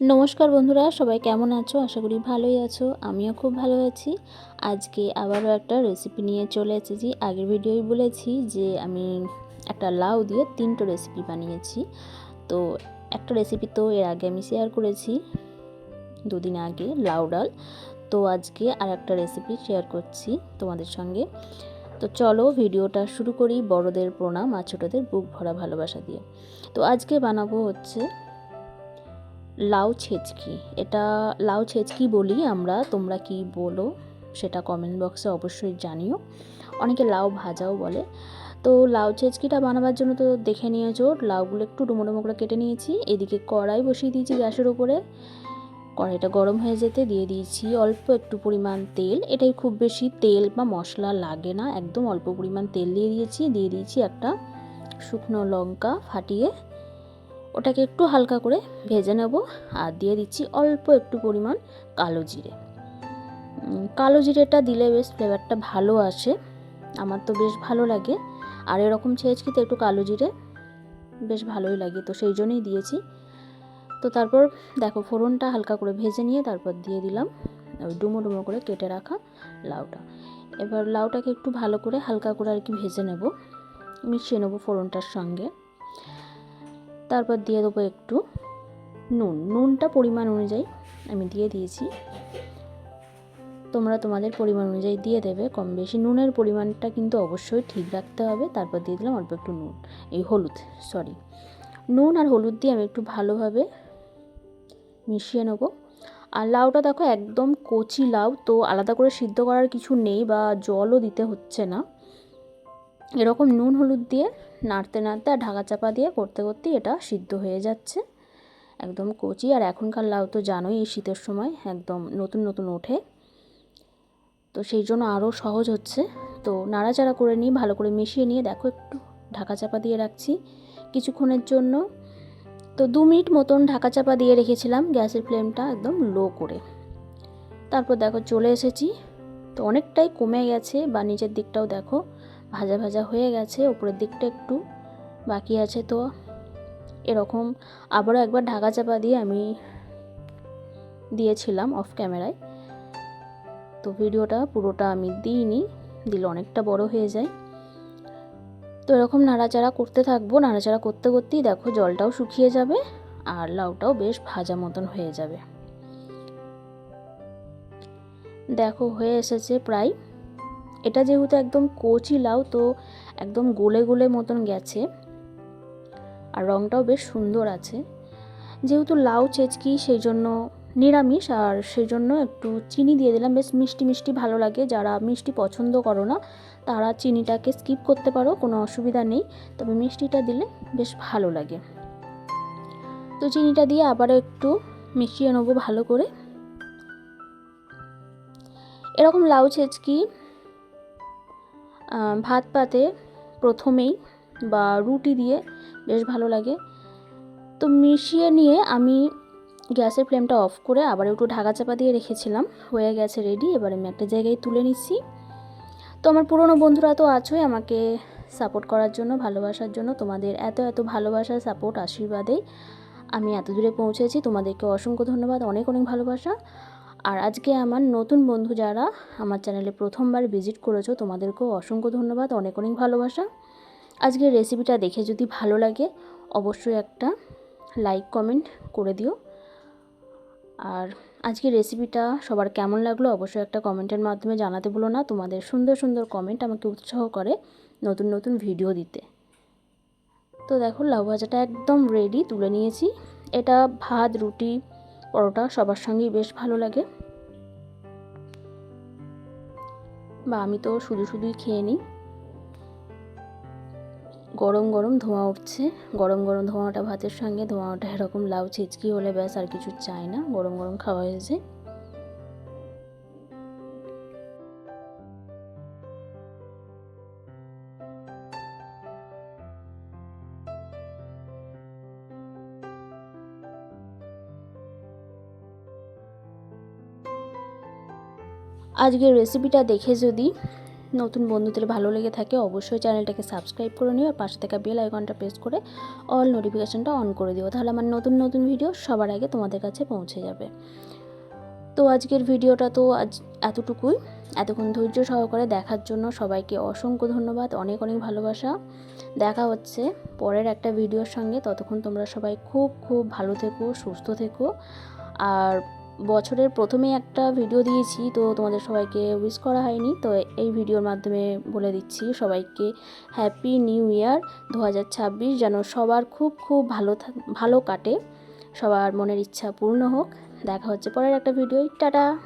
নমস্কার বন্ধুরা, সবাই কেমন আছো? আশা করি ভালোই আছো। আমিও খুব ভালো আছি। আজকে আবারও একটা রেসিপি নিয়ে চলে এসেছি। আগের ভিডিওই বলেছি যে আমি একটা লাউ দিয়ে 3টো রেসিপি বানিয়েছি। তো একটা রেসিপি তো এর আগে আমি শেয়ার করেছি, দুদিন আগে, লাউ ডাল। তো আজকে আর একটা রেসিপি শেয়ার করছি তোমাদের সঙ্গে। তো চলো ভিডিওটা শুরু করি। বড়দের প্রণাম আর ছোটদের বুক ভরা ভালোবাসা দিয়ে। তো আজকে বানাবো হচ্ছে লাউ ছেচকি। এটা লাউ ছেচকি বলি আমরা, তোমরা কি বলো সেটা কমেন্ট বক্সে অবশ্যই জানিও। অনেকে লাউ ভাজাও বলে। তো লাউ ছেচকিটা বানাবার জন্য তো দেখে নিয়েছো, লাউগুলো একটু ডুমো ডুমো করে কেটে নিয়েছি। এদিকে কড়াই বসিয়ে দিয়েছি গ্যাসের ওপরে। কড়াইটা গরম হয়ে যেতে দিয়ে দিয়েছি অল্প একটু পরিমাণ তেল। এটাই খুব বেশি তেল বা মশলা লাগে না, একদম অল্প পরিমাণ তেল দিয়ে দিয়েছি একটা শুকনো লঙ্কা ফাটিয়ে, ওটাকে একটু হালকা করে ভেজে নেব। আর দিয়ে দিচ্ছি অল্প একটু পরিমাণ কালো জিরে। কালো জিরেটা দিলে বেশ ফ্লেভারটা ভালো আসে, আমার তো বেশ ভালো লাগে। আর এরকম ছেঁচকিতে একটু কালো জিরে বেশ ভালোই লাগে, তো সেই জন্যই দিয়েছি। তো তারপর দেখো ফোড়নটা হালকা করে ভেজে নিয়ে তারপর দিয়ে দিলাম ওই ডুমো ডুমো করে কেটে রাখা লাউটা। এবার লাউটাকে একটু ভালো করে হালকা করে আর কি ভেজে নেব, মিশিয়ে নেব ফোড়নটার সঙ্গে। তারপর দিয়ে দেবো একটু নুনটা পরিমাণ অনুযায়ী আমি দিয়ে দিয়েছি। তোমরা তোমাদের পরিমাণ অনুযায়ী দিয়ে দেবে কম বেশি, নুনের পরিমাণটা কিন্তু অবশ্যই ঠিক রাখতে হবে। তারপর দিয়ে দিলাম অল্প একটু নুন আর হলুদ দিয়ে আমি একটু ভালোভাবে মিশিয়ে নেব। আর লাউটা দেখো একদম কচি লাউ, তো আলাদা করে সিদ্ধ করার কিছু নেই বা জলও দিতে হচ্ছে না। এরকম নুন হলুদ দিয়ে নাড়তে নাড়তে আর ঢাকা চাপা দিয়ে করতে করতেই এটা সিদ্ধ হয়ে যাচ্ছে। একদম কচি, আর এখনকার লাউ তো জানোই এই শীতের সময় একদম নতুন নতুন ওঠে, তো সেই জন্য আরও সহজ হচ্ছে। তো নাড়াচাড়া করে নিয়ে ভালো করে মিশিয়ে নিয়ে দেখো একটু ঢাকা চাপা দিয়ে রাখছি কিছুক্ষণের জন্য। তো 2 মিনিট মতন ঢাকা চাপা দিয়ে রেখেছিলাম, গ্যাসের ফ্লেমটা একদম লো করে। তারপর দেখো চলে এসেছি, তো অনেকটাই কমে গেছে, বা নিচের দিকটাও দেখো ভাজা ভাজা হয়ে গেছে, উপরের দিকটা একটু বাকি আছে। তো এরকম আবারও একবার ঢাকা চাপা দিয়ে আমি দিয়েছিলাম অফ ক্যামেরায়, তো ভিডিওটা পুরোটা আমি দিইনি, দিলে অনেকটা বড় হয়ে যায়। তো এরকম নাড়াচাড়া করতে থাকবো, নাড়াচাড়া করতে করতেই দেখো জলটাও শুকিয়ে যাবে আর লাউটাও বেশ ভাজা মতন হয়ে যাবে। দেখো হয়ে এসেছে প্রায়। এটা যেহেতু একদম কচি লাউ, তো একদম গলে গলে মতন গেছে আর রঙটাও বেশ সুন্দর আছে। যেহেতু লাউ ছেচকি সেই জন্য নিরামিষ, আর সেই জন্য একটু চিনি দিয়ে দিলাম, বেশ মিষ্টি মিষ্টি ভালো লাগে। যারা মিষ্টি পছন্দ করো না তারা চিনিটাকে স্কিপ করতে পারো, কোনো অসুবিধা নেই, তবে মিষ্টিটা দিলে বেশ ভালো লাগে। তো চিনিটা দিয়ে আবার একটু মিশিয়ে নেবো ভালো করে। এরকম লাউ ছেচকি ভাত পাতে প্রথমেই বা রুটি দিয়ে বেশ ভালো লাগে। তো মিশিয়ে নিয়ে আমি গ্যাসের ফ্লেমটা অফ করে আবার একটু ঢাকা চাপা দিয়ে রেখেছিলাম, হয়ে গেছে রেডি। এবার আমি একটা জায়গায় তুলে নিচ্ছি। তো আমার পুরনো বন্ধুরা তো আছোই আমাকে সাপোর্ট করার জন্য, ভালোবাসার জন্য। তোমাদের এত এত ভালোবাসা, সাপোর্ট, আশীর্বাদেই আমি এত দূরে পৌঁছেছি। তোমাদেরকে অসংখ্য ধন্যবাদ, অনেক অনেক ভালোবাসা। আর আজকে আমার নতুন বন্ধু যারা আমার চ্যানেলে প্রথমবার ভিজিট করেছো, তোমাদেরকেও অসংখ্য ধন্যবাদ, অনেক অনেক ভালোবাসা। আজকের রেসিপিটা দেখে যদি ভালো লাগে অবশ্যই একটা লাইক কমেন্ট করে দিও। আর আজকের রেসিপিটা সবার কেমন লাগলো অবশ্যই একটা কমেন্টের মাধ্যমে জানাতে ভুলো না। তোমাদের সুন্দর সুন্দর কমেন্ট আমাকে উৎসাহ করে নতুন নতুন ভিডিও দিতে। তো দেখো লাউ ভাজাটা একদম রেডি, তুলে নিয়েছি। এটা ভাত, রুটি, পরোটা সবার সঙ্গেই বেশ ভালো লাগে, বা আমি তো শুধু শুধুই খেয়ে নিই। গরম গরম ধোঁয়া উঠছে, গরম গরম ধোঁয়াটা ভাতের সঙ্গে, ধোঁয়াটা এরকম লাউ ছেচকি হলে ব্যাস আর কিছু চাই না, গরম গরম খাওয়া হয়েছে। আজকের রেসিপিটা দেখে যদি নতুন বন্ধুদের ভালো লেগে থাকে অবশ্যই চ্যানেলটাকে সাবস্ক্রাইব করে নিও আর পাশে থাকা বেল আইকনটা প্রেস করে অল নোটিফিকেশানটা অন করে দিও, তাহলে আমার নতুন নতুন ভিডিও সবার আগে তোমাদের কাছে পৌঁছে যাবে। তো আজকের ভিডিওটা তো আজ এতটুকুই। এতক্ষণ ধৈর্য সহকারে দেখার জন্য সবাইকে অসংখ্য ধন্যবাদ, অনেক অনেক ভালোবাসা। দেখা হচ্ছে পরের একটা ভিডিওর সঙ্গে। ততক্ষণ তোমরা সবাই খুব খুব ভালো থেকো, সুস্থ থেকো। আর বছরের প্রথমেই একটা ভিডিও দিয়েছি, তো তোমাদের সবাইকে উইশ করা হয়নি, তো এই ভিডিওর মাধ্যমে বলে দিচ্ছি সবাইকে হ্যাপি নিউ ইয়ার 2026। যেন সবার খুব খুব ভালো কাটে, সবার মনের ইচ্ছা পূর্ণ হোক। দেখা হচ্ছে পরের একটা ভিডিও। টাটা।